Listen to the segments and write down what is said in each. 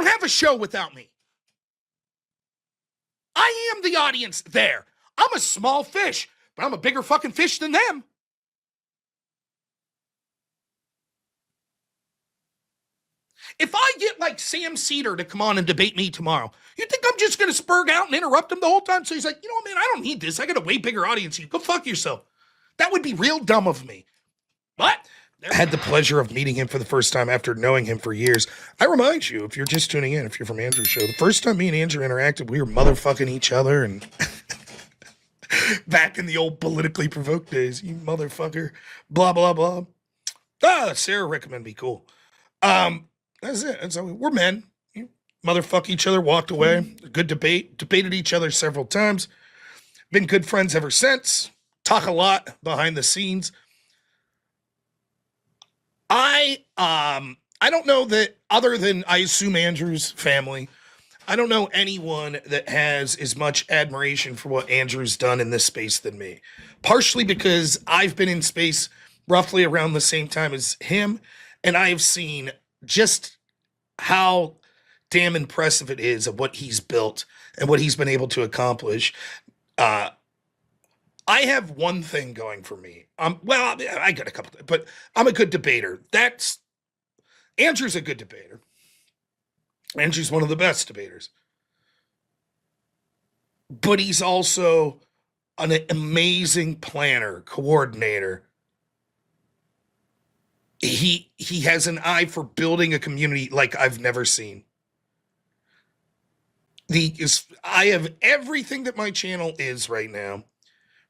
have a show without me. I am the audience there. I'm a small fish, but I'm a bigger fucking fish than them. If I get like Sam Cedar to come on and debate me tomorrow, you think I'm just going to spurg out and interrupt him the whole time? So he's like, you know what, man, I don't need this. I got a way bigger audience. You go fuck yourself. That would be real dumb of me. But I had the pleasure of meeting him for the first time after knowing him for years. I remind you, if you're just tuning in, if you're from Andrew's show, the first time me and Andrew interacted, we were motherfucking each other and back in the old politically provoked days, you motherfucker, blah, blah, blah. Sarah recommended me, cool. That's it. That's all. We're men. Motherfuck each other, walked away. Good debate. Debated each other several times. Been good friends ever since. Talk a lot behind the scenes. I don't know that other than, I assume, Andrew's family, I don't know anyone that has as much admiration for what Andrew's done in this space than me. Partially because I've been in space roughly around the same time as him, and I have seen just how damn impressive it is of what he's built and what he's been able to accomplish. I have one thing going for me. Well, I got a couple, but I'm a good debater. Andrew's a good debater. Andrew's one of the best debaters. But he's also an amazing planner, coordinator. He has an eye for building a community like I've never seen. I have everything that my channel is right now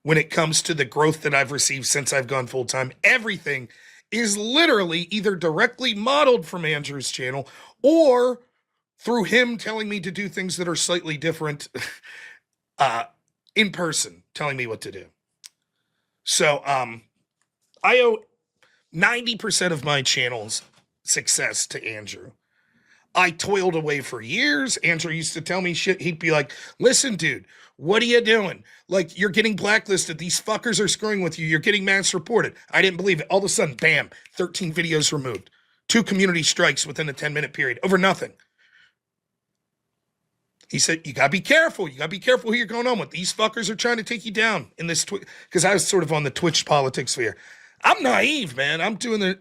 when it comes to the growth that I've received since I've gone full-time. Everything is literally either directly modeled from Andrew's channel or through him telling me to do things that are slightly different in person, telling me what to do. So I owe 90% of my channel's success to Andrew. I toiled away for years. Andrew used to tell me shit. He'd be like, listen, dude, what are you doing? Like, you're getting blacklisted. These fuckers are screwing with you. You're getting mass reported. I didn't believe it. All of a sudden, bam, 13 videos removed. 2 community strikes within a 10-minute period over nothing. He said, you gotta be careful. You gotta be careful who you're going on with. These fuckers are trying to take you down in this because I was sort of on the Twitch politics sphere. I'm naive, man. I'm doing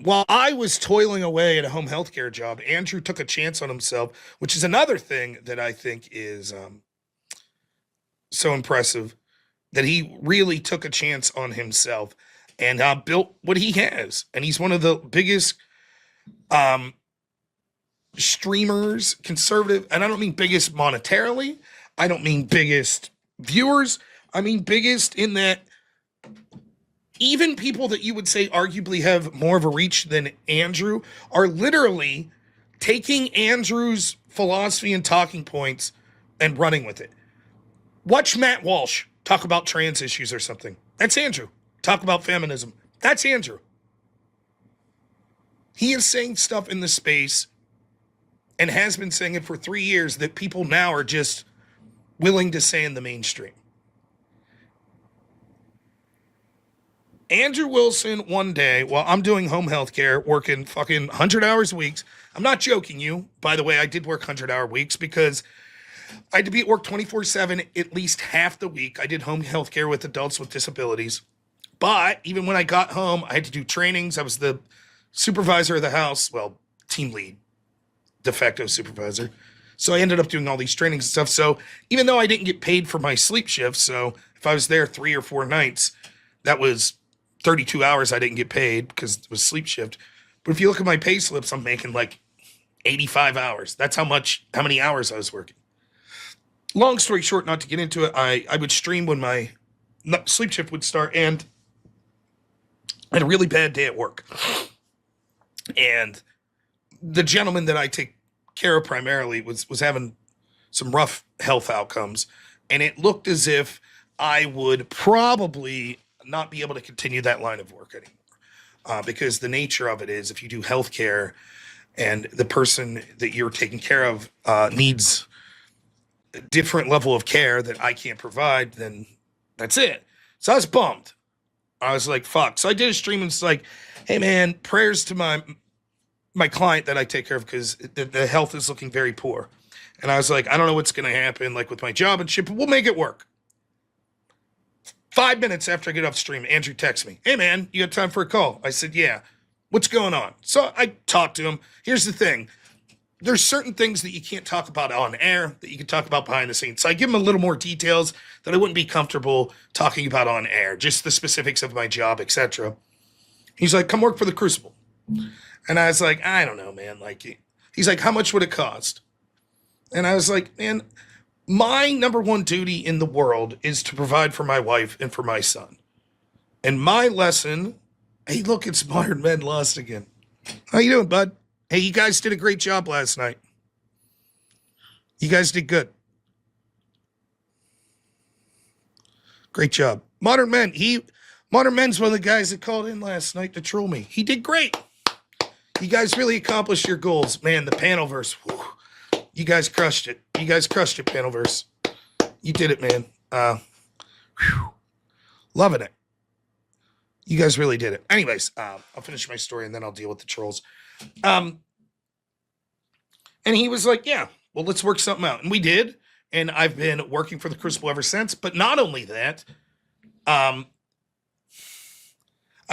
while I was toiling away at a home healthcare job, Andrew took a chance on himself, which is another thing that I think is so impressive, that he really took a chance on himself and built what he has. And he's one of the biggest streamers, conservative, and I don't mean biggest monetarily. I don't mean biggest viewers. I mean biggest in that even people that you would say arguably have more of a reach than Andrew are literally taking Andrew's philosophy and talking points and running with it. Watch Matt Walsh talk about trans issues or something. That's Andrew. Talk about feminism. That's Andrew. He is saying stuff in the space and has been saying it for 3 years that people now are just willing to say in the mainstream. Andrew Wilson, one day, while I'm doing home health care, working fucking 100 hours a week. I'm not joking you. By the way, I did work 100-hour weeks because I had to be at work 24/7 at least half the week. I did home health care with adults with disabilities. But even when I got home, I had to do trainings. I was the supervisor of the house, well, team lead, de facto supervisor. So I ended up doing all these trainings and stuff. So even though I didn't get paid for my sleep shift, so if I was there 3 or 4 nights, that was 32 hours I didn't get paid because it was sleep shift. But if you look at my pay slips, I'm making like 85 hours. That's how many hours I was working. Long story short, not to get into it, I would stream when my sleep shift would start, and I had a really bad day at work. And the gentleman that I take care of primarily was having some rough health outcomes, and it looked as if I would probably not be able to continue that line of work anymore. Because the nature of it is, if you do healthcare and the person that you're taking care of needs a different level of care that I can't provide, then that's it. So I was bummed. I was like, fuck. So I did a stream and it's like, hey man, prayers to my my client that I take care of because the health is looking very poor. And I was like, I don't know what's going to happen, like with my job and shit, but we'll make it work. 5 minutes after I get off stream, Andrew texts me, hey man, you got time for a call? I said, yeah. What's going on? So I talked to him. Here's the thing. There's certain things that you can't talk about on air that you can talk about behind the scenes. So I give him a little more details that I wouldn't be comfortable talking about on air, just the specifics of my job, etc. He's like, come work for the Crucible. And I was like, I don't know, man. Like, he's like, how much would it cost? And I was like, man, my number one duty in the world is to provide for my wife and for my son. And my lesson, hey, look, it's Modern Men Lost again. How you doing, bud? Hey, you guys did a great job last night. You guys did good. Great job. Modern Men's one of the guys that called in last night to troll me. He did great. You guys really accomplished your goals. Man, the Panelverse. Whew, you guys crushed it. You guys crushed it, Panelverse. You did it, man. Loving it. You guys really did it. Anyways, I'll finish my story and then I'll deal with the trolls. And he was like, yeah, well, let's work something out. And we did. And I've been working for the Crucible ever since. But not only that, I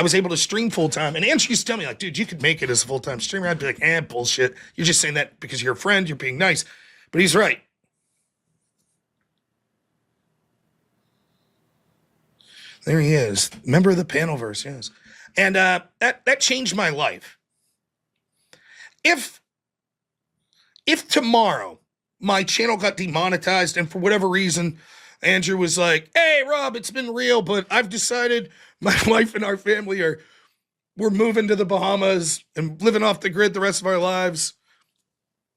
was able to stream full time. And Andrew used to tell me, like, dude, you could make it as a full time streamer. I'd be like, bullshit. You're just saying that because you're a friend. You're being nice. But he's right. There he is. Member of the Panelverse, yes. And that changed my life. If tomorrow my channel got demonetized and for whatever reason, Andrew was like, hey, Rob, it's been real, but I've decided my wife and our family we're moving to the Bahamas and living off the grid the rest of our lives.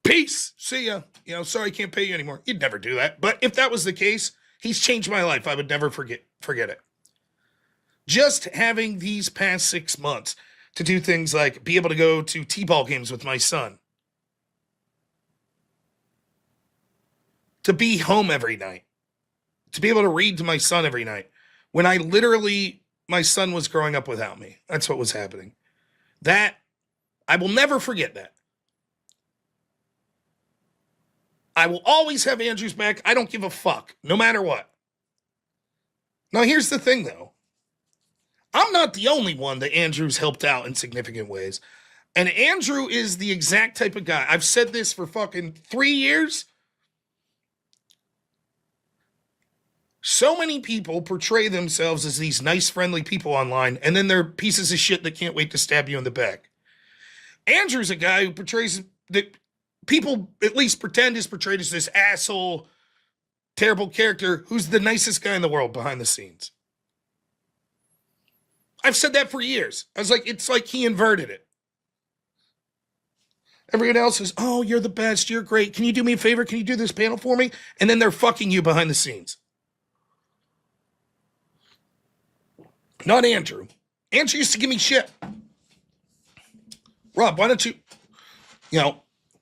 Peace. See ya. Sorry, I can't pay you anymore. You'd never do that. But if that was the case, he's changed my life. I would never forget it. Just having these past 6 months to do things like be able to go to T-ball games with my son. To be home every night. To be able to read to my son every night. When my son was growing up without me. That's what was happening. That, I will never forget that. I will always have Andrew's back. I don't give a fuck, no matter what. Now, here's the thing, though. I'm not the only one that Andrew's helped out in significant ways. And Andrew is the exact type of guy. I've said this for fucking 3 years. So many people portray themselves as these nice, friendly people online, and then they're pieces of shit that can't wait to stab you in the back. Andrew's a guy who portrays that people at least pretend is portrayed as this asshole, terrible character who's the nicest guy in the world behind the scenes. I've said that for years. I was like, it's like he inverted it. Everyone else is, oh, you're the best. You're great. Can you do me a favor? Can you do this panel for me? And then they're fucking you behind the scenes. Not Andrew. Andrew used to give me shit. Rob, why don't you,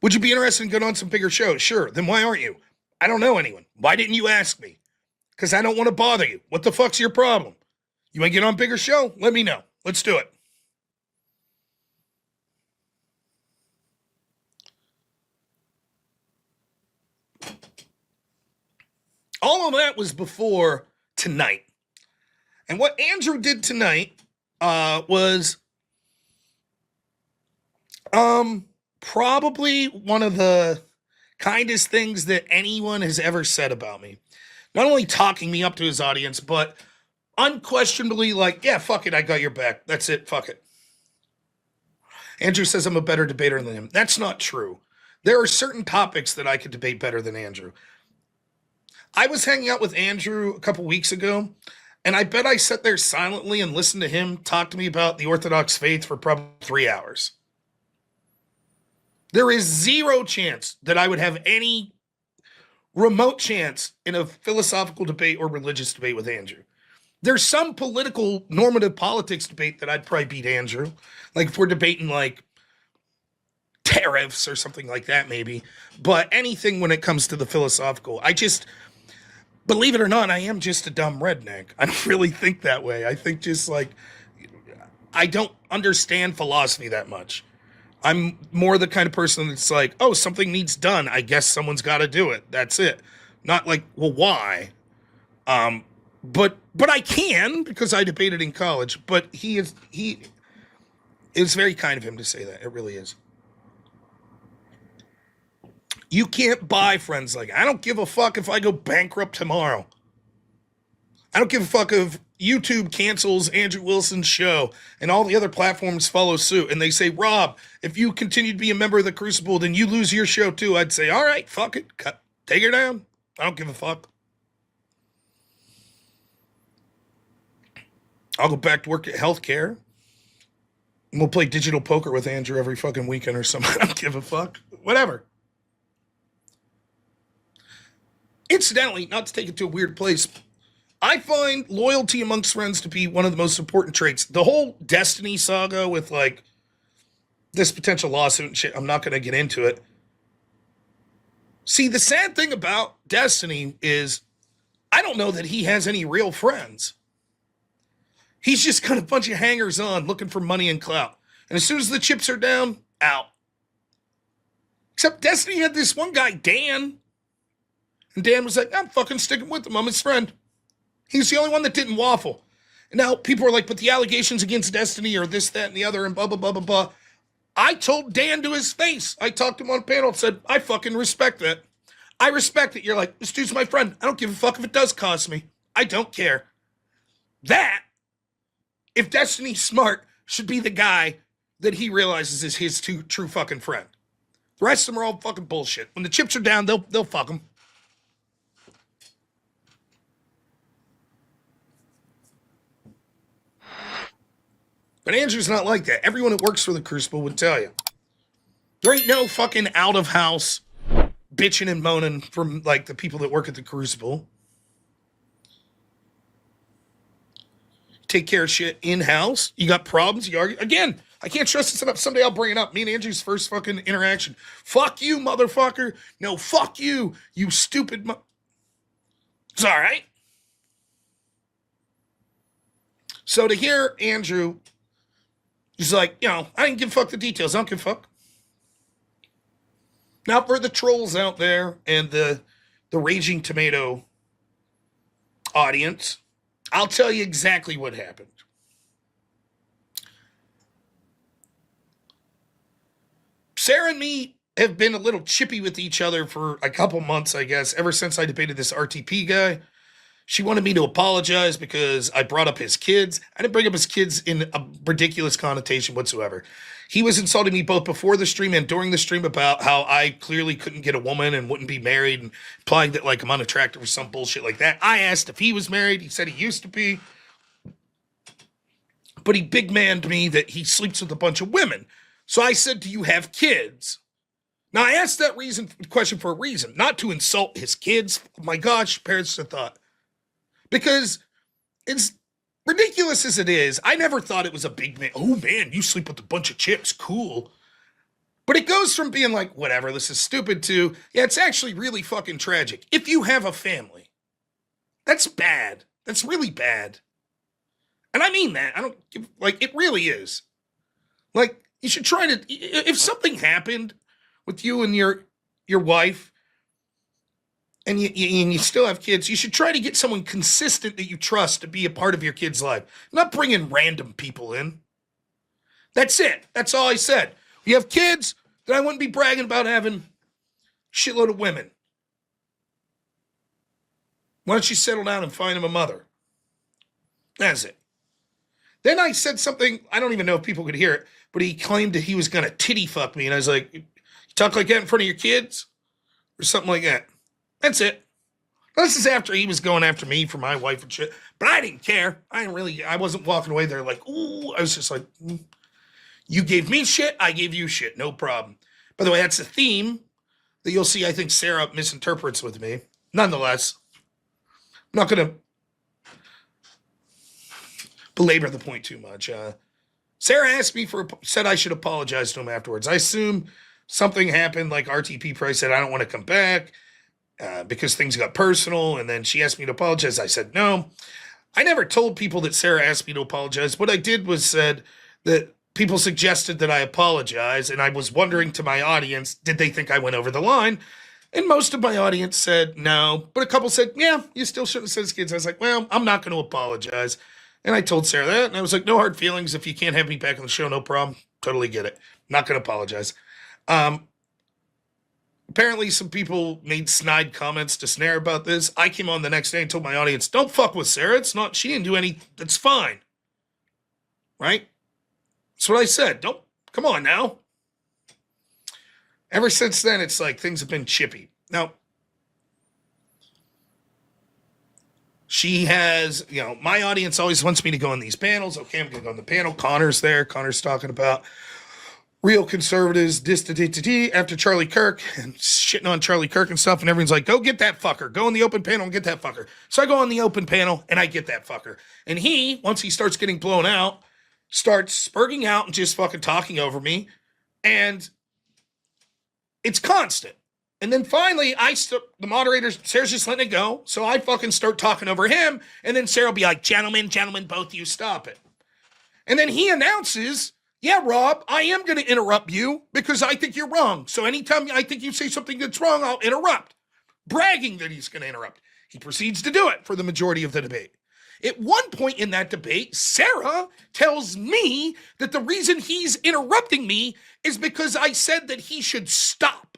would you be interested in going on some bigger shows? Sure. Then why aren't you? I don't know anyone. Why didn't you ask me? Because I don't want to bother you. What the fuck's your problem? You want to get on a bigger show? Let me know. Let's do it. All of that was before tonight. And what Andrew did tonight was probably one of the kindest things that anyone has ever said about me. Not only talking me up to his audience, but unquestionably like, yeah, fuck it, I got your back. That's it, fuck it. Andrew says I'm a better debater than him. That's not true. There are certain topics that I could debate better than Andrew. I was hanging out with Andrew a couple weeks ago, and I bet I sat there silently and listened to him talk to me about the Orthodox faith for probably 3 hours. There is zero chance that I would have any remote chance in a philosophical debate or religious debate with Andrew. There's some political normative politics debate that I'd probably beat Andrew. Like if we're debating like tariffs or something like that, maybe. But anything when it comes to the philosophical, I just, believe it or not, I am just a dumb redneck. I don't really think that way. I think just like, I don't understand philosophy that much. I'm more the kind of person that's like, oh, something needs done. I guess someone's got to do it. That's it. Not like, well, why? But I can because I debated in college. But it's very kind of him to say that. It really is. You can't buy friends like I don't give a fuck if I go bankrupt tomorrow. I don't give a fuck if YouTube cancels Andrew Wilson's show and all the other platforms follow suit and they say, Rob, if you continue to be a member of the Crucible, then you lose your show too. I'd say, all right, fuck it. Take her down. I don't give a fuck. I'll go back to work at healthcare. And we'll play digital poker with Andrew every fucking weekend or something. I don't give a fuck. Whatever. Incidentally, not to take it to a weird place, I find loyalty amongst friends to be one of the most important traits. The whole Destiny saga with like this potential lawsuit and shit, I'm not going to get into it. See, the sad thing about Destiny is I don't know that he has any real friends. He's just got a bunch of hangers on looking for money and clout. And as soon as the chips are down, out. Except Destiny had this one guy, Dan. And Dan was like, I'm fucking sticking with him. I'm his friend. He's the only one that didn't waffle. And now people are like, but the allegations against Destiny are this, that, and the other, and blah, blah, blah, blah, blah. I told Dan to his face. I talked to him on a panel and said, I fucking respect that. I respect it. You're like, this dude's my friend. I don't give a fuck if it does cost me. I don't care. That, if Destiny's smart, should be the guy that he realizes is his true fucking friend. The rest of them are all fucking bullshit. When the chips are down, they'll fuck them. But Andrew's not like that. Everyone that works for the Crucible would tell you. There ain't no fucking out of house bitching and moaning from like the people that work at the Crucible. Take care of shit in-house. You got problems, you argue. Again, I can't trust this enough. Someday I'll bring it up. Me and Andrew's first fucking interaction. Fuck you, motherfucker. No, fuck you, you stupid It's all right. So to hear Andrew, he's like, I didn't give a fuck the details. I don't give a fuck. Now for the trolls out there and the Raging Tomato audience, I'll tell you exactly what happened. Sarah and me have been a little chippy with each other for a couple months, I guess, ever since I debated this RTP guy. She wanted me to apologize because I brought up his kids. I didn't bring up his kids in a ridiculous connotation whatsoever. He was insulting me both before the stream and during the stream about how I clearly couldn't get a woman and wouldn't be married and implying that like I'm unattractive or some bullshit like that. I asked if he was married. He said he used to be. But he big manned me that he sleeps with a bunch of women. So I said, do you have kids? Now I asked that question for a reason, not to insult his kids. Oh my gosh, parents have thought. Because it's ridiculous as it is, I never thought it was a big man. Oh man, you sleep with a bunch of chicks, cool. But it goes from being like, whatever, this is stupid to, yeah, it's actually really fucking tragic. If you have a family, that's bad. That's really bad. And I mean that. I don't give, like, it really is. Like, you should try to, if something happened with you and your wife, and you still have kids, you should try to get someone consistent that you trust to be a part of your kid's life. Not bringing random people in. That's it. That's all I said. You have kids, then I wouldn't be bragging about having a shitload of women. Why don't you settle down and find him a mother? That's it. Then I said something, I don't even know if people could hear it, but he claimed that he was going to titty fuck me. And I was like, you talk like that in front of your kids? Or something like that. That's it. This is after he was going after me for my wife and shit. But I didn't care. I wasn't walking away there like, ooh. I was just like, you gave me shit, I gave you shit. No problem. By the way, that's a theme that you'll see, I think Sarah misinterprets with me. Nonetheless, I'm not going to belabor the point too much. Sarah asked me said I should apologize to him afterwards. I assume something happened, like RTP Price said, I don't want to come back. Because things got personal, and then she asked me to apologize. I said no. I never told people that Sarah asked me to apologize. What I did was said that people suggested that I apologize, and I was wondering to my audience, did they think I went over the line? And most of my audience said no, but a couple said, yeah, you still shouldn't have said his kids. I was like, well, I'm not going to apologize. And I told Sarah that, and I was like, no hard feelings. If you can't have me back on the show, no problem. Totally get it. Not going to apologize. Apparently, some people made snide comments to Snare about this. I came on the next day and told my audience, don't fuck with Sarah. It's not, she didn't do any, it's fine. Right? That's what I said. Don't, come on now. Ever since then, it's like things have been chippy. Now, she has, my audience always wants me to go on these panels. Okay, I'm going to go on the panel. Connor's there. Connor's talking about real conservatives, after Charlie Kirk, and shitting on Charlie Kirk and stuff, and everyone's like, go get that fucker. Go on the open panel and get that fucker. So I go on the open panel, and I get that fucker. And he, once he starts getting blown out, starts spurging out and just fucking talking over me, and it's constant. And then finally, the moderator, Sarah's just letting it go, so I fucking start talking over him, and then Sarah will be like, gentlemen, both of you stop it. And then he announces, yeah, Rob, I am going to interrupt you because I think you're wrong. So anytime I think you say something that's wrong, I'll interrupt. Bragging that he's going to interrupt. He proceeds to do it for the majority of the debate. At one point in that debate, Sarah tells me that the reason he's interrupting me is because I said that he should stop.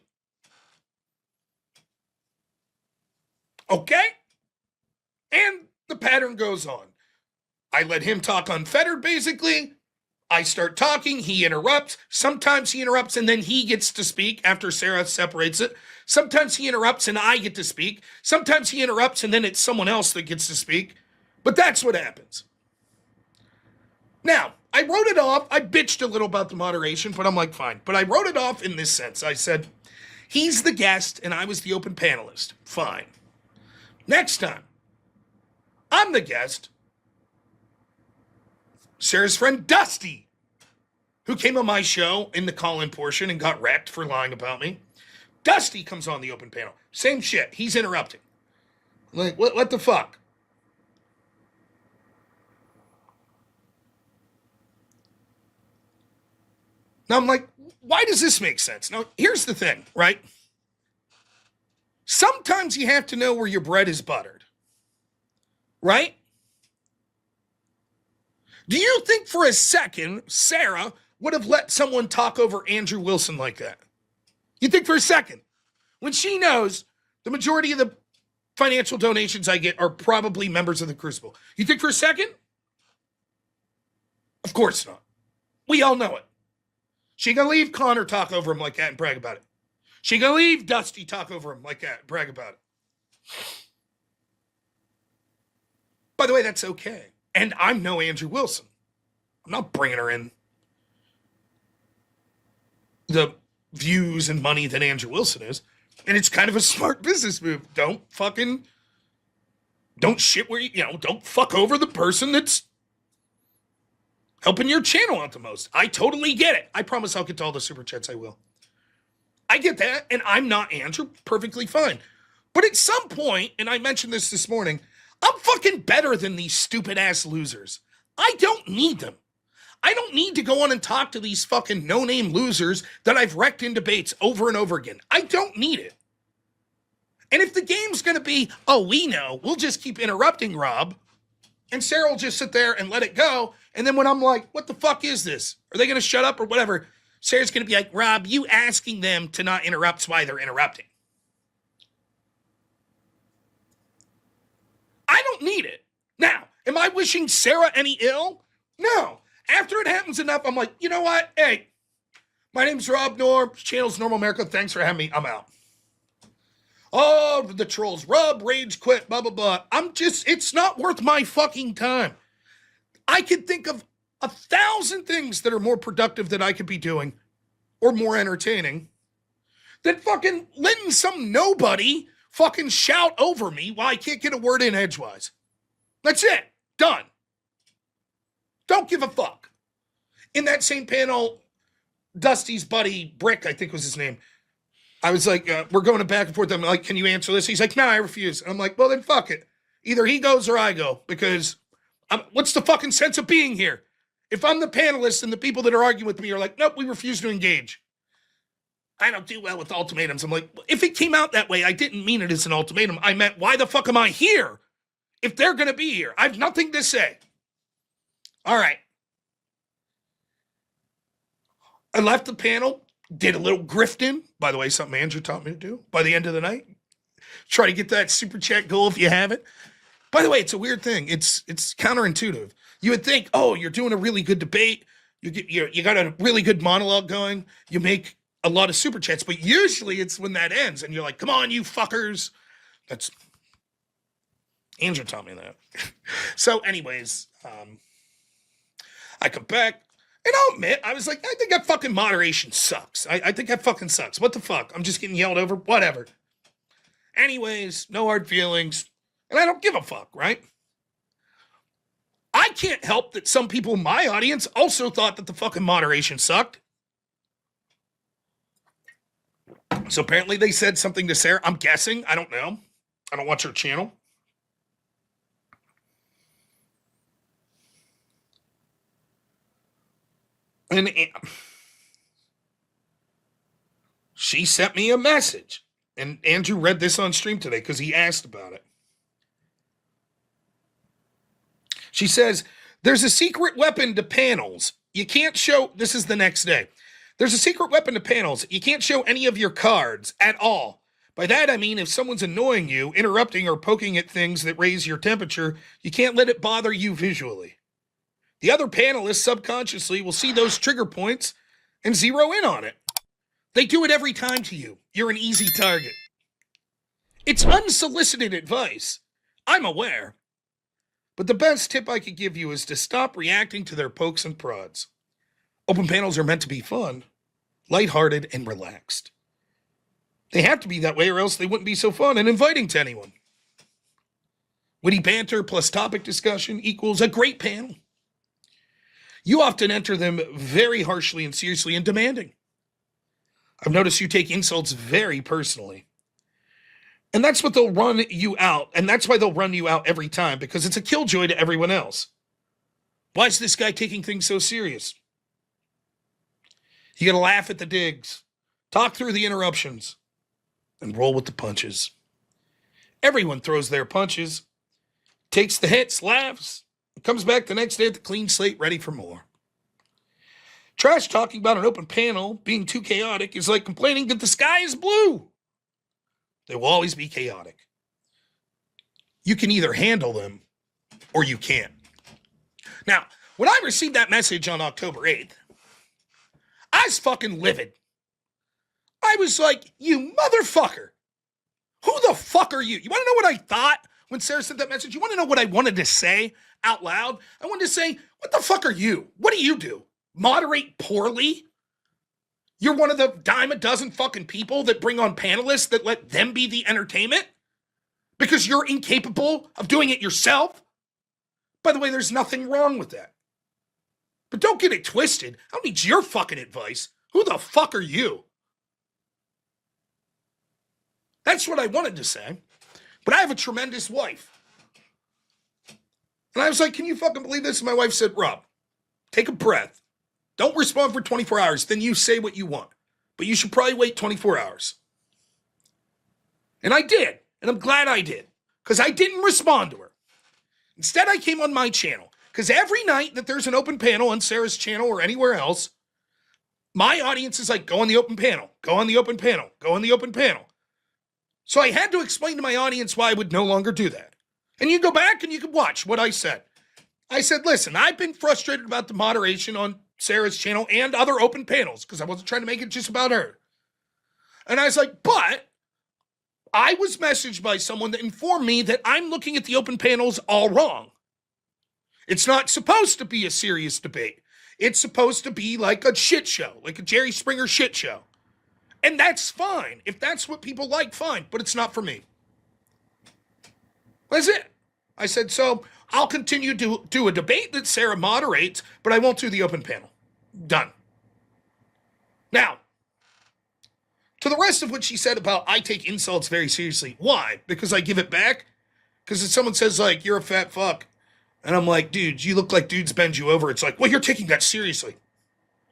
Okay? And the pattern goes on. I let him talk unfettered, basically. I start talking, he interrupts. Sometimes he interrupts and then he gets to speak after Sarah separates it. Sometimes he interrupts and I get to speak. Sometimes he interrupts and then it's someone else that gets to speak. But that's what happens. Now, I wrote it off. I bitched a little about the moderation, but I'm like, fine. But I wrote it off in this sense. I said, he's the guest and I was the open panelist. Fine. Next time, I'm the guest. Sarah's friend Dusty, who came on my show in the call-in portion and got wrecked for lying about me. Dusty comes on the open panel. Same shit. He's interrupting. Like, what the fuck? Now I'm like, why does this make sense? Now, here's the thing, right? Sometimes you have to know where your bread is buttered. Right? Do you think for a second Sarah would have let someone talk over Andrew Wilson like that? You think for a second? When she knows the majority of the financial donations I get are probably members of the Crucible. You think for a second? Of course not. We all know it. She gonna leave Connor talk over him like that and brag about it. She gonna leave Dusty talk over him like that and brag about it. By the way, that's okay. And I'm no Andrew Wilson. I'm not bringing her in the views and money that Andrew Wilson is. And it's kind of a smart business move. Don't shit where don't fuck over the person that's helping your channel out the most. I totally get it. I promise I'll get to all the super chats. I will. I get that. And I'm not Andrew. Perfectly fine. But at some point, and I mentioned this morning, I'm fucking better than these stupid ass losers. I don't need them. I don't need to go on and talk to these fucking no-name losers that I've wrecked in debates over and over again. I don't need it. And if the game's going to be, oh, we know, we'll just keep interrupting Rob, and Sarah will just sit there and let it go, and then when I'm like, what the fuck is this? Are they going to shut up or whatever? Sarah's going to be like, Rob, you asking them to not interrupt why they're interrupting. I don't need it. Now, am I wishing Sarah any ill? No. After it happens enough, I'm like, you know what? Hey, my name's Rob Norm, channel's Normal America. Thanks for having me. I'm out. Oh, the trolls. Rob, rage quit, blah, blah, blah. It's not worth my fucking time. I could think of 1,000 things that are more productive that I could be doing or more entertaining than fucking letting some nobody fucking shout over me while I can't get a word in edgewise. That's it. Done. Don't give a fuck. In that same panel, Dusty's buddy, Brick, I think was his name. I was like, we're going back and forth. I'm like, can you answer this? He's like, no, I refuse. And I'm like, well, then fuck it. Either he goes or I go, because what's the fucking sense of being here? If I'm the panelist and the people that are arguing with me are like, nope, we refuse to engage. I don't do well with ultimatums. I'm like, if it came out that way, I didn't mean it as an ultimatum. I meant, why the fuck am I here if they're going to be here? I have nothing to say. All right. I left the panel, did a little grifting. By the way, something Andrew taught me to do by the end of the night. Try to get that super chat goal if you have it. By the way, it's a weird thing. It's counterintuitive. You would think, oh, you're doing a really good debate. You got a really good monologue going. You make a lot of super chats, but usually it's when that ends and you're like, come on, you fuckers. That's Andrew taught me that. So anyways, I come back and I'll admit, I was like, I think that fucking moderation sucks. I think that fucking sucks. What the fuck? I'm just getting yelled over. Whatever. Anyways, no hard feelings. And I don't give a fuck, right? I can't help that some people in my audience also thought that the fucking moderation sucked. So apparently they said something to Sarah. I'm guessing. I don't know. I don't watch her channel. And she sent me a message. And Andrew read this on stream today because he asked about it. She says, there's a secret weapon to panels. You can't show, this is the next day. There's a secret weapon to panels. You can't show any of your cards at all. By that, I mean, if someone's annoying you, interrupting or poking at things that raise your temperature, you can't let it bother you visually. The other panelists subconsciously will see those trigger points and zero in on it. They do it every time to you. You're an easy target. It's unsolicited advice. I'm aware. But the best tip I could give you is to stop reacting to their pokes and prods. Open panels are meant to be fun, lighthearted, and relaxed. They have to be that way or else they wouldn't be so fun and inviting to anyone. Witty banter plus topic discussion equals a great panel. You often enter them very harshly and seriously and demanding. I've noticed you take insults very personally. And that's what they'll run you out. And that's why they'll run you out every time, because it's a killjoy to everyone else. Why is this guy taking things so serious? You gotta laugh at the digs, talk through the interruptions, and roll with the punches. Everyone throws their punches, takes the hits, laughs, and comes back the next day with a clean slate ready for more. Trash talking about an open panel being too chaotic is like complaining that the sky is blue. They will always be chaotic. You can either handle them or you can't. Now, when I received that message on October 8th, I was fucking livid. I was like, you motherfucker. Who the fuck are you? You want to know what I thought when Sarah sent that message? You want to know what I wanted to say out loud? I wanted to say, what the fuck are you? What do you do? Moderate poorly? You're one of the dime a dozen fucking people that bring on panelists that let them be the entertainment? Because you're incapable of doing it yourself? By the way, there's nothing wrong with that. But don't get it twisted. I don't need your fucking advice. Who the fuck are you? That's what I wanted to say. But I have a tremendous wife. And I was like, can you fucking believe this? And my wife said, Rob, take a breath. Don't respond for 24 hours. Then you say what you want. But you should probably wait 24 hours. And I did. And I'm glad I did. Because I didn't respond to her. Instead, I came on my channel. Because every night that there's an open panel on Sarah's channel or anywhere else, my audience is like, go on the open panel. Go on the open panel. Go on the open panel. So I had to explain to my audience why I would no longer do that. And you go back and you can watch what I said. I said, listen, I've been frustrated about the moderation on Sarah's channel and other open panels because I wasn't trying to make it just about her. And I was like, but I was messaged by someone that informed me that I'm looking at the open panels all wrong. It's not supposed to be a serious debate. It's supposed to be like a shit show, like a Jerry Springer shit show. And that's fine. If that's what people like, fine. But it's not for me. That's it. I said, so I'll continue to do a debate that Sarah moderates, but I won't do the open panel. Done. Now, to the rest of what she said about I take insults very seriously. Why? Because I give it back? Because if someone says, like, you're a fat fuck, And I'm like, dude, you look like dudes bend you over. It's like, well, you're taking that seriously.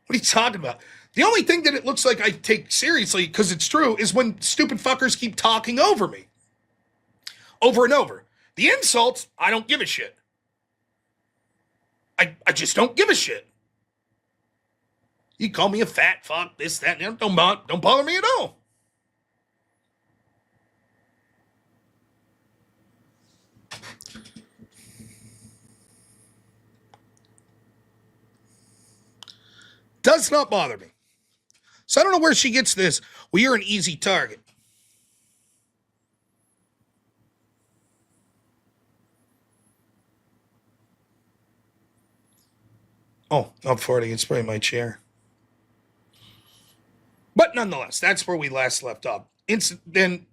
What are you talking about? The only thing that it looks like I take seriously, because it's true, is when stupid fuckers keep talking over me. Over and over. The insults, I don't give a shit. I just don't give a shit. You call me a fat fuck, this, that, and don't bother me at all. Does not bother me. So I don't know where she gets this. Well, you're an easy target. Oh, I'm farting. It's probably my chair. But nonetheless, that's where we last left off. Then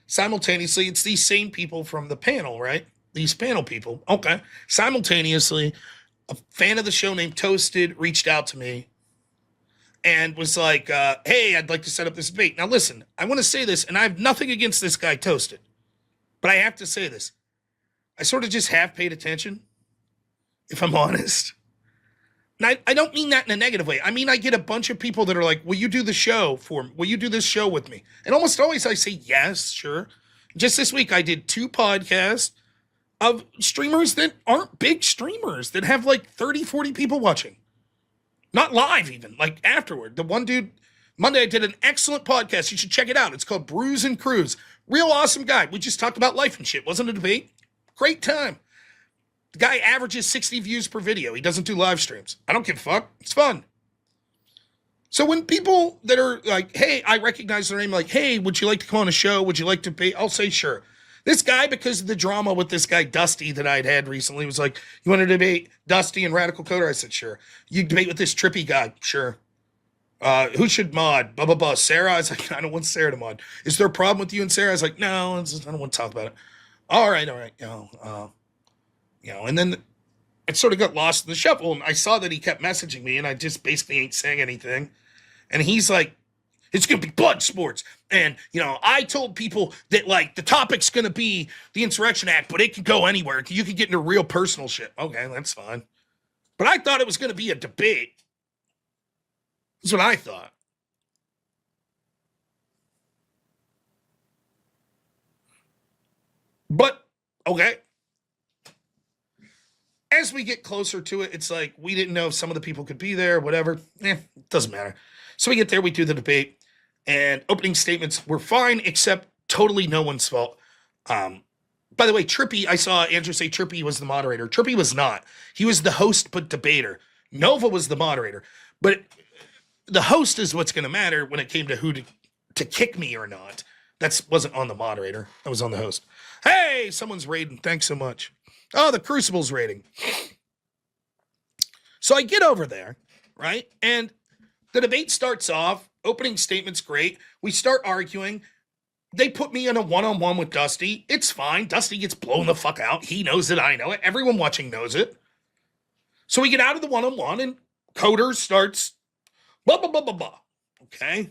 simultaneously, it's these same people from the panel, right? These panel people. Okay. Simultaneously, a fan of the show named Toasted reached out to me and was like, hey, I'd like to set up this debate. Now, listen, I want to say this, and I have nothing against this guy, Toasted. But I have to say this. I sort of just have paid attention, if I'm honest. And I don't mean that in a negative way. I mean, I get a bunch of people that are like, will you do the show for me? Will you do this show with me? And almost always I say, yes, sure. Just this week, I did 2 podcasts of streamers that aren't big streamers, that have like 30, 40 people watching. Not live even, like afterward. The one dude, Monday, I did an excellent podcast. You should check it out. It's called Brews and Cruise. Real awesome guy. We just talked about life and shit. Wasn't a debate. Great time. The guy averages 60 views per video. He doesn't do live streams. I don't give a fuck. It's fun. So when people that are like, hey, I recognize their name, like, hey, would you like to come on a show? Would you like to be? I'll say sure. This guy, because of the drama with this guy, Dusty, that I'd had recently, was like, you want to debate Dusty and Radical Coder? I said, sure. You debate with this trippy guy? Sure. Who should mod? Blah, blah, blah. Sarah? I was like, I don't want Sarah to mod. Is there a problem with you and Sarah? I was like, no, I don't want to talk about it. All right. And then it sort of got lost in the shuffle. And I saw that he kept messaging me, and I just basically ain't saying anything. And he's like, it's going to be blood sports. And, I told people that, like, the topic's going to be the Insurrection Act, but it can go anywhere. You can get into real personal shit. Okay, that's fine. But I thought it was going to be a debate. That's what I thought. But, okay. As we get closer to it, it's like, we didn't know if some of the people could be there, whatever. It doesn't matter. So we get there, we do the debate, and opening statements were fine, except totally no one's fault. By the way, Trippy, I saw Andrew say Trippy was the moderator. Trippy was not. He was the host, but debater. Nova was the moderator. But the host is what's going to matter when it came to who to kick me or not. That wasn't on the moderator. That was on the host. Hey, someone's raiding. Thanks so much. Oh, the Crucible's raiding. So I get over there, right? And the debate starts off. Opening statement's great. We start arguing. They put me in a one-on-one with Dusty. It's fine. Dusty gets blown the fuck out. He knows it. I know it. Everyone watching knows it. So we get out of the one-on-one, and Coder starts blah, blah, blah, blah, blah. Okay?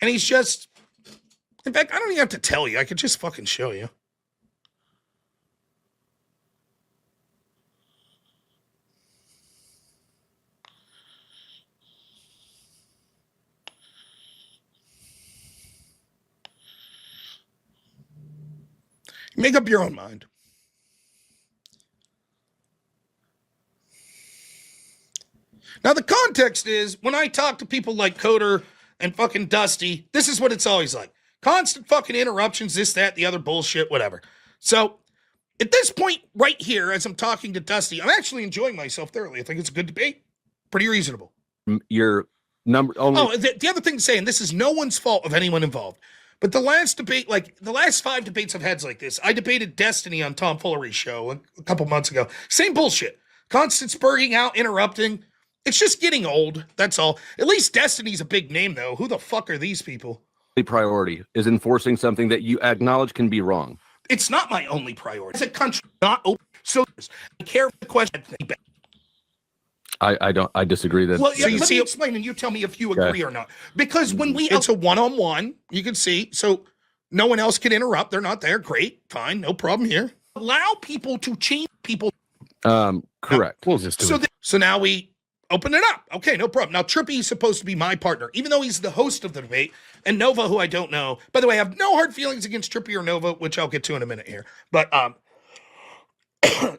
And he's just... In fact, I don't even have to tell you. I could just fucking show you. Make up your own mind. Now, the context is, when I talk to people like Coder and fucking Dusty, this is what it's always like. Constant fucking interruptions, this, that, the other bullshit, whatever. So, at this point right here, as I'm talking to Dusty, I'm actually enjoying myself thoroughly. I think it's a good debate. Pretty reasonable. Your number... the other thing to say, and this is no one's fault of anyone involved, but the last debate, like the last 5 debates I've had like this, I debated Destiny on Tom Fullery's show a couple months ago. Same bullshit. Constant spurring out, interrupting. It's just getting old. That's all. At least Destiny's a big name, though. Who the fuck are these people? Priority is enforcing something that you acknowledge can be wrong. It's not my only priority. It's a country not open. So I care for the question. I disagree that. Well, so let me explain, and you tell me if you agree or not. Because when it's a one-on-one, you can see, so no one else can interrupt. They're not there. Great, fine, no problem here. allow people to change people. Correct. We'll just do it. So now we open it up. Okay, no problem. Now Trippy is supposed to be my partner, even though he's the host of the debate, and Nova, who I don't know. By the way, I have no hard feelings against Trippy or Nova, which I'll get to in a minute here. But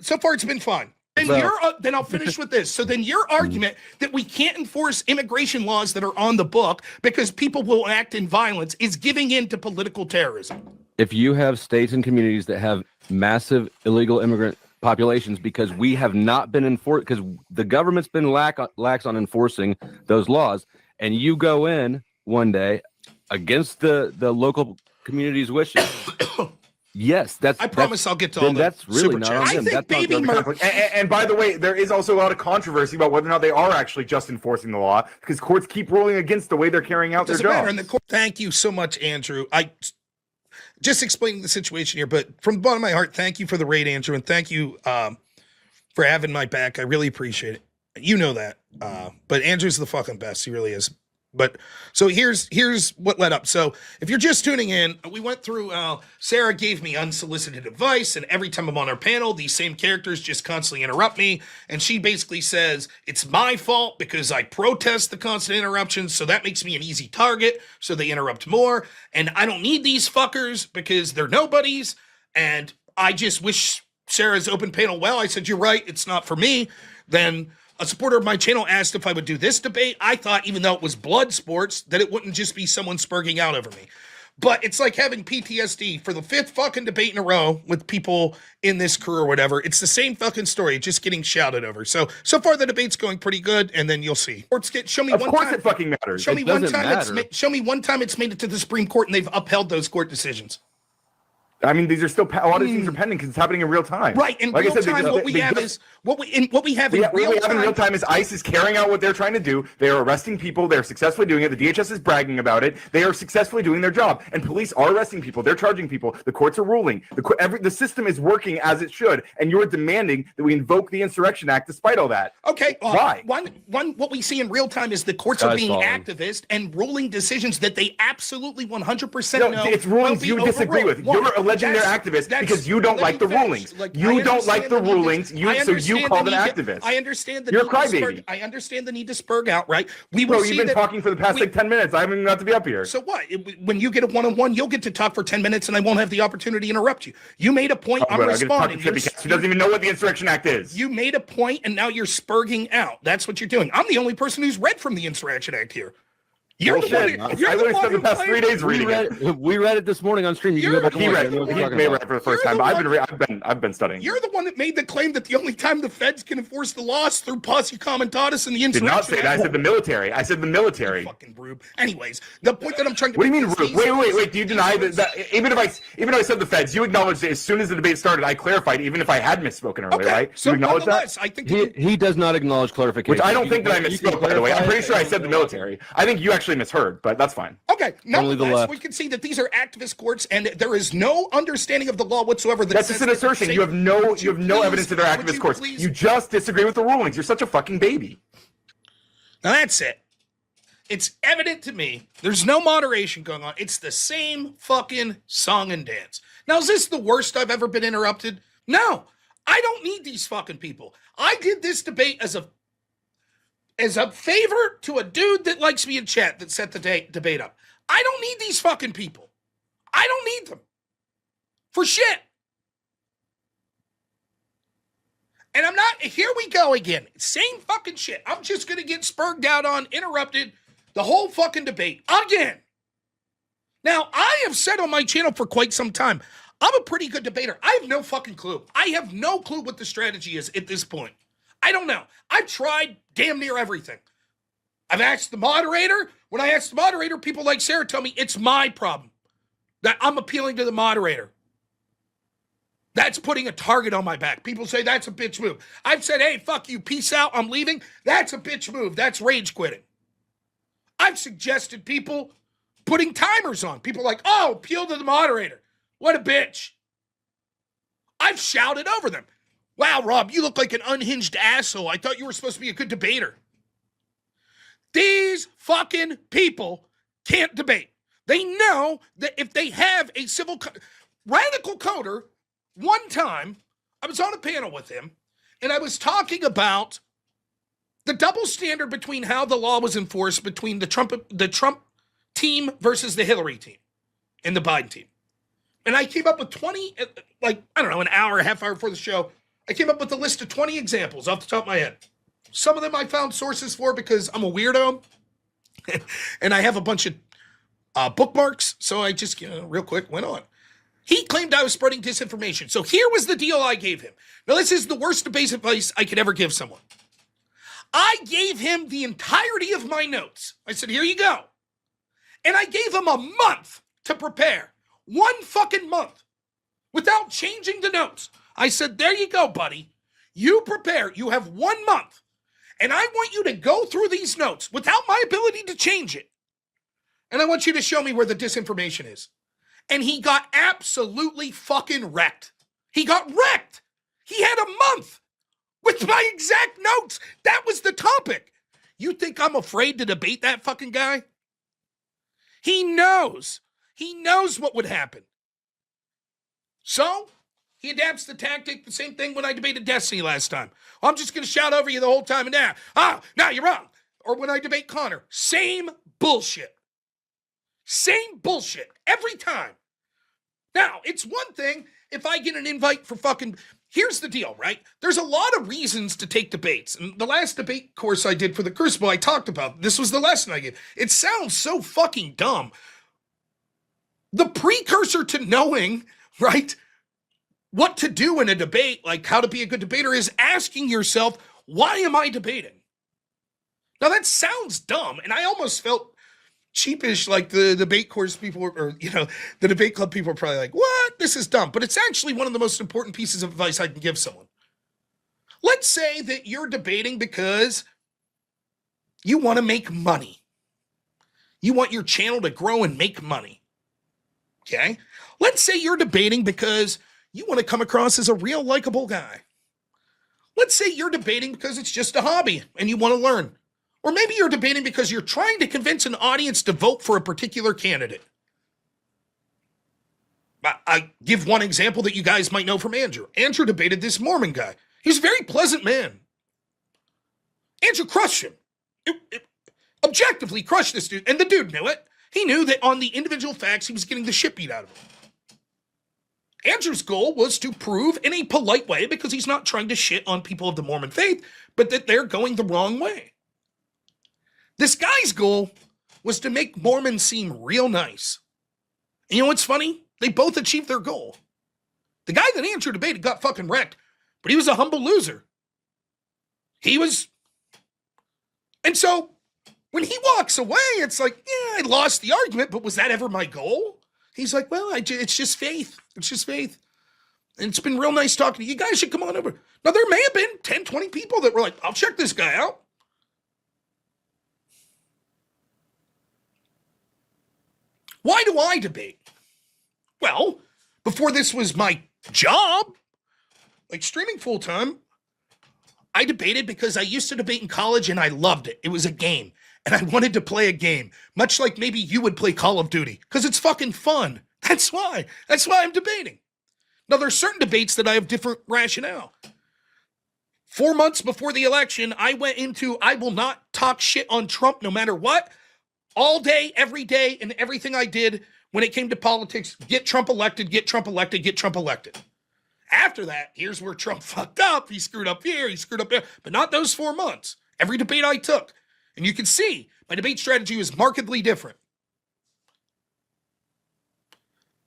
so far it's been fun. And then I'll finish with this. So then your argument that we can't enforce immigration laws that are on the book because people will act in violence is giving in to political terrorism. If you have states and communities that have massive illegal immigrant populations because we have not been enforced, because the government's been lax on enforcing those laws, and you go in one day against the local community's wishes. Yes, I promise I'll get to all the that's really super not chats. on them. I think That's not baby their murder. And by the way, there is also a lot of controversy about whether or not they are actually just enforcing the law, because courts keep ruling against the way they're carrying out their Doesn't matter. jobs. And the court, thank you so much, Andrew. I just explaining the situation here, but from the bottom of my heart, thank you for the raid, Andrew, and thank you for having my back. I really appreciate it. You know that. But Andrew's the fucking best. He really is. But so here's what led up. So if you're just tuning in, we went through, Sarah gave me unsolicited advice, and every time I'm on our panel, these same characters just constantly interrupt me. And she basically says, it's my fault because I protest the constant interruptions, so that makes me an easy target, so they interrupt more. And I don't need these fuckers because they're nobodies. And I just wish Sarah's open panel well. I said, you're right, it's not for me. Then a supporter of my channel asked if I would do this debate. I thought, even though it was blood sports, that it wouldn't just be someone spurging out over me. But it's like having PTSD for the 5th fucking debate in a row with people in this crew or whatever. It's the same fucking story, just getting shouted over. So far the debate's going pretty good, and then you'll see. Show me Of one course time. it fucking matters. Show me It one doesn't time matter. show me one time it's made it to the Supreme Court and they've upheld those court decisions. I mean, these are still a lot of things are pending because it's happening in real time. Right, in Like I real said, time, what we have is ICE is carrying out what they're trying to do. They are arresting people. They're successfully doing it. The DHS is bragging about it. They are successfully doing their job, and police are arresting people. They're charging people. The courts are ruling. The system is working as it should, and you're demanding that we invoke the Insurrection Act despite all that. Okay, why? What we see in real time is the courts are being falling. activist and ruling decisions that they absolutely 100% No, know it's rulings will you be disagree with. overruled. You're alleging they're activists because you don't like the rulings. You don't like the rulings. So you call them activists. I understand the You're a need to crybaby. I understand the need to spurg out, right? We will Bro, see you've been that talking for the past 10 minutes. I haven't even got to be up here. So what? When you get a one-on-one, you'll get to talk for 10 minutes and I won't have the opportunity to interrupt you. You made a point, I'm responding. She doesn't even know what the Insurrection Act is. You made a point and now you're spurging out. That's what you're doing. I'm the only person who's read from the Insurrection Act here. You're the one. I You're the literally one spent the who past claimed- 3 days reading it. We read it this morning on stream. You can go back and He watch read it. I know what it. you're He talking read about. it for the first You're time, the but I've been studying. You're the one that made the claim that the only time the feds can enforce the laws through posse comitatus and the Did Insurrection not say that. I Act. said the military. I said the military. Fucking rube. Anyways, the point that I'm trying to What do you make mean, is Rube? these- Wait. Do you deny that even if I said the feds, you acknowledged that as soon as the debate started, I clarified, even if I had misspoken earlier, Okay, right? so You acknowledge that? nonetheless, I think that He does not acknowledge clarification. Which I don't You think that I can- you can misspoke, by the way. I'm clarify pretty sure I it. said the military. I think you actually misheard, but that's fine. Okay, Only the nonetheless, left. we can see that these are activist courts, and there is no understanding of the law whatsoever. That's just an assertion. You have no evidence that they're activist courts. You just disagree with the rulings. You're such a fucking baby. Now that's it. It's evident to me there's no moderation going on. It's the same fucking song and dance. Now, is this the worst I've ever been interrupted? No. I don't need these fucking people. I did this debate as a favor to a dude that likes me in chat that set the debate up. I don't need these fucking people. I don't need them. For shit. And I'm not, here we go again. Same fucking shit. I'm just going to get spurred out on, interrupted the whole fucking debate again. Now, I have said on my channel for quite some time, I'm a pretty good debater. I have no fucking clue. I have no clue what the strategy is at this point. I don't know. I've tried damn near everything. I've asked the moderator. When I ask the moderator, people like Sarah tell me it's my problem that I'm appealing to the moderator. That's putting a target on my back. People say that's a bitch move. I've said, hey, fuck you, peace out, I'm leaving. That's a bitch move. That's rage quitting. I've suggested people putting timers on. People are like, oh, appeal to the moderator. What a bitch. I've shouted over them. Wow, Rob, you look like an unhinged asshole. I thought you were supposed to be a good debater. These fucking people can't debate. They know that if they have a radical coder one time, I was on a panel with him, and I was talking about the double standard between how the law was enforced between the Trump team versus the Hillary team and the Biden team. And I came up with 20, like, I don't know, an hour, a half hour before the show, I came up with a list of 20 examples off the top of my head. Some of them I found sources for because I'm a weirdo, and I have a bunch of bookmarks, so I just, real quick, went on. He claimed I was spreading disinformation. So here was the deal I gave him. Now, this is the worst debate advice I could ever give someone. I gave him the entirety of my notes. I said, here you go. And I gave him a month to prepare. 1 fucking month. Without changing the notes. I said, there you go, buddy. You prepare. You have 1 month. And I want you to go through these notes without my ability to change it. And I want you to show me where the disinformation is. And he got absolutely fucking wrecked. He got wrecked. He had a month with my exact notes. That was the topic. You think I'm afraid to debate that fucking guy? He knows. He knows what would happen. So, he adapts the tactic, the same thing when I debated Destiny last time. I'm just going to shout over you the whole time and now you're wrong. Or when I debate Connor, same bullshit. Same bullshit every time. Now, it's one thing if I get an invite for fucking... Here's the deal, right? There's a lot of reasons to take debates. And the last debate course I did for the Crucible, I talked about. This was the lesson I gave. It sounds so fucking dumb. The precursor to knowing, right, what to do in a debate, like how to be a good debater, is asking yourself, why am I debating? Now, that sounds dumb, and I almost felt cheapish, like the debate course people or the debate club people are probably like, what? This is dumb. But it's actually one of the most important pieces of advice I can give someone. Let's say that you're debating because you want to make money. You want your channel to grow and make money. Okay? Let's say you're debating because you want to come across as a real likable guy. Let's say you're debating because it's just a hobby and you want to learn. Or maybe you're debating because you're trying to convince an audience to vote for a particular candidate. I give one example that you guys might know from Andrew. Andrew debated this Mormon guy. He's a very pleasant man. Andrew crushed him. Objectively crushed this dude. And the dude knew it. He knew that on the individual facts, he was getting the shit beat out of him. Andrew's goal was to prove in a polite way, because he's not trying to shit on people of the Mormon faith, but that they're going the wrong way. This guy's goal was to make Mormons seem real nice. And you know what's funny? They both achieved their goal. The guy that Andrew debated got fucking wrecked, but he was a humble loser. And so when he walks away, it's like, yeah, I lost the argument, but was that ever my goal? He's like, well, it's just faith. It's just faith. And it's been real nice talking to you. You guys should come on over. Now, there may have been 10, 20 people that were like, I'll check this guy out. Why do I debate? Well, before this was my job, like streaming full time, I debated because I used to debate in college and I loved it. It was a game. And I wanted to play a game, much like maybe you would play Call of Duty, because it's fucking fun. That's why I'm debating. Now, there's certain debates that I have different rationale. 4 months before the election, I went into, I will not talk shit on Trump no matter what. All day, every day, and everything I did when it came to politics, get Trump elected, get Trump elected, get Trump elected. After that, here's where Trump fucked up. He screwed up here, he screwed up there, but not those 4 months. Every debate I took. And you can see my debate strategy was markedly different.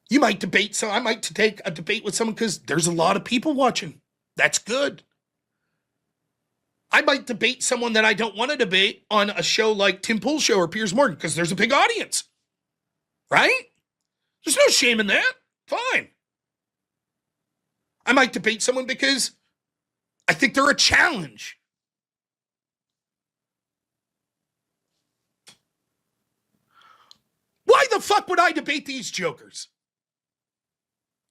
You might debate, so I might take a debate with someone because there's a lot of people watching. That's good. I might debate someone that I don't want to debate on a show like Tim Pool's show or Piers Morgan because there's a big audience. Right? There's no shame in that. Fine. I might debate someone because I think they're a challenge. Why the fuck would I debate these jokers?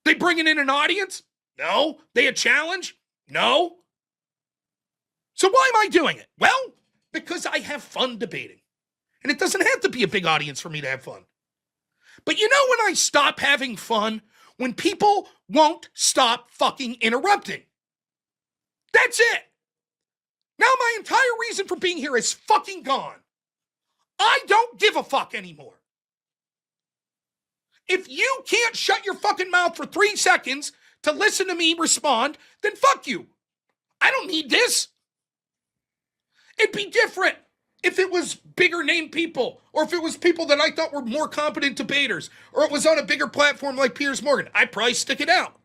They bringing in an audience? No. They a challenge? No. So why am I doing it? Well, because I have fun debating. And it doesn't have to be a big audience for me to have fun. But you know when I stop having fun? when people won't stop fucking interrupting. That's it. Now my entire reason for being here is fucking gone. I don't give a fuck anymore. If you can't shut your fucking mouth for 3 seconds to listen to me respond, then fuck you. I don't need this. It'd be different if it was bigger name people, or if it was people that I thought were more competent debaters, or it was on a bigger platform like Piers Morgan. I'd probably stick it out.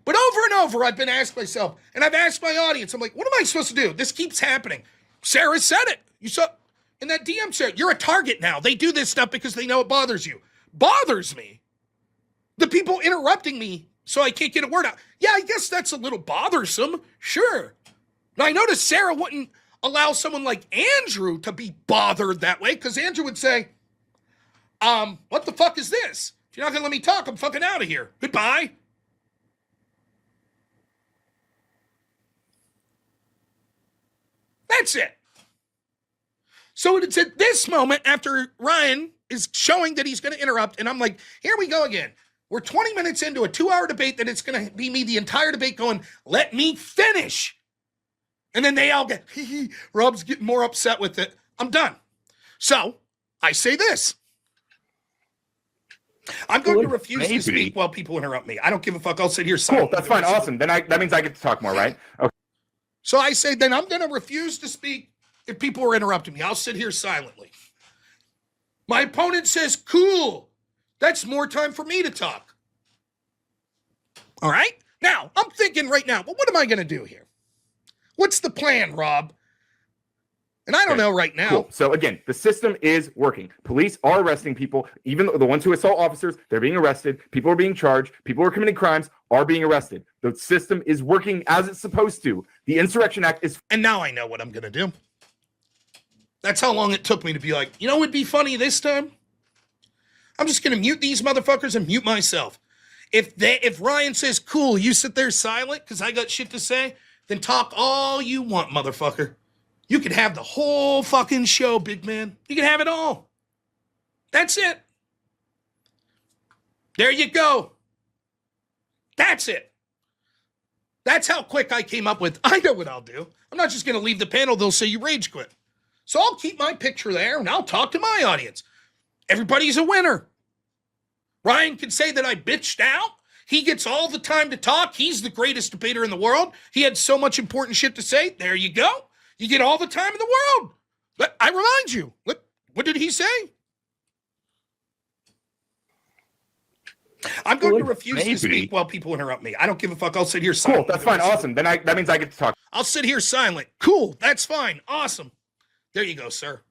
But over and over, I've been asked myself, and I've asked my audience, I'm like, what am I supposed to do? This keeps happening. Sarah said it. You saw in that DM, Sarah, you're a target now. They do this stuff because they know it bothers you. Bothers me? The people interrupting me so I can't get a word out. Yeah, I guess that's a little bothersome. Sure. Now, I noticed Sarah wouldn't allow someone like Andrew to be bothered that way, because Andrew would say, what the fuck is this? If you're not going to let me talk, I'm fucking out of here. Goodbye. That's it. So it's at this moment, after Ryan is showing that he's going to interrupt, and I'm like, here we go again. We're 20 minutes into a 2-hour debate that it's going to be me the entire debate going, let me finish. And then they all get, Rob's getting more upset with it. I'm done. So I say this. I'm going to refuse to speak while people interrupt me. I don't give a fuck. I'll sit here silently. Cool, that's fine. Awesome. Then that means I get to talk more, right? Okay. So I say, then I'm going to refuse to speak if people are interrupting me. I'll sit here silently. My opponent says, cool. That's more time for me to talk. All right? Now, I'm thinking right now, well, what am I going to do here? What's the plan, Rob? And I don't know right now. Cool. So again, the system is working. Police are arresting people. Even the ones who assault officers, they're being arrested. People are being charged. People who are committing crimes are being arrested. The system is working as it's supposed to. The Insurrection Act is... And now I know what I'm going to do. That's how long it took me to be like, you know what would be funny this time? I'm just going to mute these motherfuckers and mute myself. If Ryan says, cool, you sit there silent because I got shit to say, then talk all you want, motherfucker. You can have the whole fucking show, big man. You can have it all. That's it. There you go. That's it. That's how quick I came up with, I know what I'll do. I'm not just going to leave the panel. They'll say you rage quit. So I'll keep my picture there and I'll talk to my audience. Everybody's a winner. Ryan can say that I bitched out. He gets all the time to talk. He's the greatest debater in the world. He had so much important shit to say. There you go. You get all the time in the world. I remind you. What did he say? I'm going to refuse to speak while people interrupt me. I don't give a fuck. I'll sit here silent. Cool, that's fine. Awesome. Then that means I get to talk. I'll sit here silent. Cool, that's fine. Awesome. There you go, sir.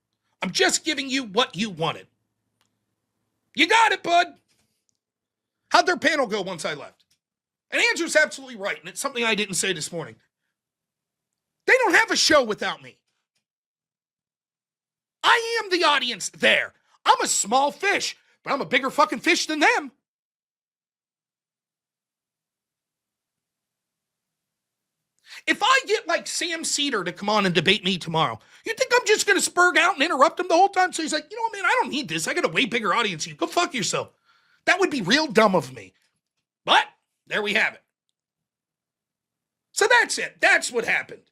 I'm just giving you what you wanted. You got it, bud. How'd their panel go once I left? And Andrew's absolutely right, and it's something I didn't say this morning. They don't have a show without me. I am the audience there. I'm a small fish, but I'm a bigger fucking fish than them. If I get like Sam Cedar to come on and debate me tomorrow, you think I'm just going to spurg out and interrupt him the whole time? So he's like, you know what, man, I don't need this. I got a way bigger audience than you. Go fuck yourself. That would be real dumb of me. But there we have it. So that's it. That's what happened.